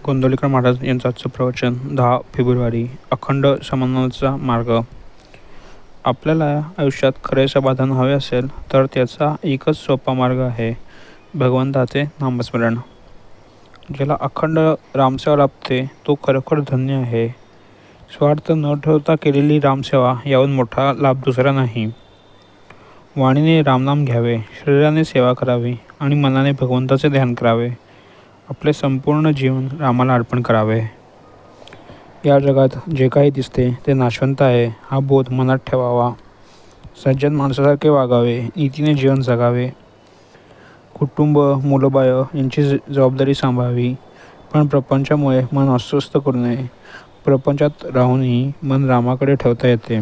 गोंंदवलेकर महाराज यांचं आजचं प्रवचन 10 फेब्रुवारी. अखंड समाधानाचा मार्ग. आपल्याला आयुष्यात खरे समाधान हवे असेल तर त्याचा एकच सोपा मार्ग आहे, भगवंताचे नामस्मरण. ज्याला अखंड रामसेवा लाभते तो खरोखर धन्य आहे. स्वार्थ न ठेवता केलेली रामसेवा याहून मोठा लाभ दुसरा नाही. वाणीने रामनाम घ्यावे, शरीराने सेवा करावी आणि मनाने भगवंताचे ध्यान करावे. आपले संपूर्ण जीवन रामाला अर्पण करावे. या जगात जे काही दिसते ते नाशवंत आहे हा बोध मनात ठेवावा. सज्जन माणसासारखे वागावे, नीतीने जीवन जगावे. कुटुंब, मुलंबाळ यांची जबाबदारी सांभाळावी. पण प्रपंचामुळे मन अस्वस्थ करू नये. प्रपंचात राहूनही मन रामाकडे ठेवता येते.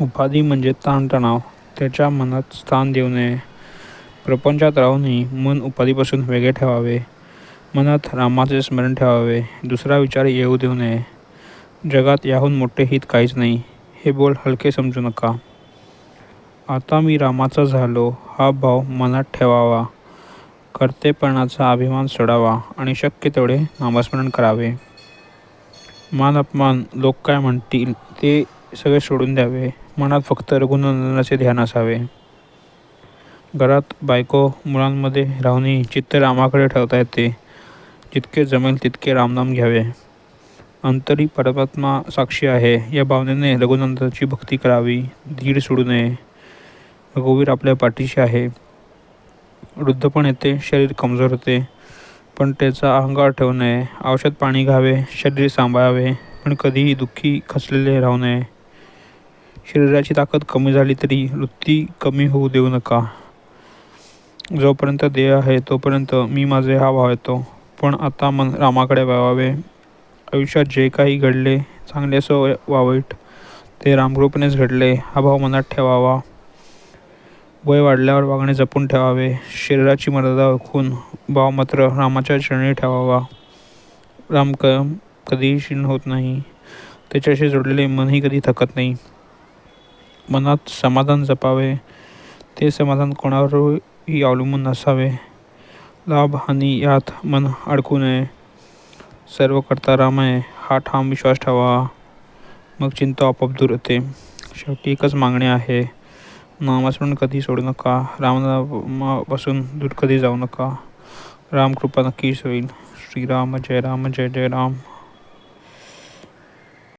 उपाधी म्हणजे ताणतणाव, त्याच्या मनात स्थान देऊ नये. प्रपंचात राहूनही मन उपाधीपासून वेगळे ठेवावे. मनात रामाचे स्मरण ठेवावे. दुसरा विचार येऊ देऊ नये. जगात याहून मोठे हित काहीच नाही. हे बोल हलके समजू नका. आता मी रामाचा झालो हा भाव मनात ठेवावा. कर्तेपणाचा अभिमान सोडावा आणि शक्य तेवढे नामस्मरण करावे. मान अपमान, लोक काय म्हणतील ते सगळे सोडून द्यावे. मनात फक्त रघुनंदनाचे ध्यान असावे. घरात बायको मुलांमध्ये राहूनही चित्त रामाकडे ठेवता येते. जितके जमेल तितके रामनाम घ्यावे. अंतरी परमात्मा साक्षी आहे या भावनेने रघुनंदनाची भक्ती करावी. धीर सोडू नये. रघुवीर आपल्या पाठीशी आहे. वृद्धपण येते, शरीर कमजोर होते, पण त्याचा अहंकार ठेवू नये. औषध पाणी घ्यावे, शरीर सांभाळावे, पण कधीही दुःखी खचलेले राहू नये. शरीराची ताकद कमी झाली तरी वृत्ती कमी होऊ देऊ नका. जोपर्यंत देह आहे तोपर्यंत मी माझे हा भाव येतो. पण आता मन रामाकडे वळावे. आयुष्यात जे काही घडले, चांगले असो वा वाईट, ते रामकृपेनेच घडले हा भाव मनात ठेवावा. वय वाढल्यावर वागणे जपून ठेवावे. शरीराची मर्यादा ओळखून भाव मात्र रामाच्या चरणी ठेवावा. राम कधीही क्षीण होत नाही. त्याच्याशी जोडलेले मनही कधी थकत नाही. मनात समाधान जपावे. ते समाधान कोणावरही अवलंबून नसावे. लाभ हानी यात मन अडकू नये. सर्व करता राम आहे हा ठाम विश्वास ठेवावा. मग चिंता आपोआप दूर होते. शेवटी एकच मागणी आहे, नामस्मरण कधी सोडू नका. रामनामापासून दूर कधी जाऊ नका. रामकृपा नक्कीच होईल. श्रीराम जय राम जय जय राम.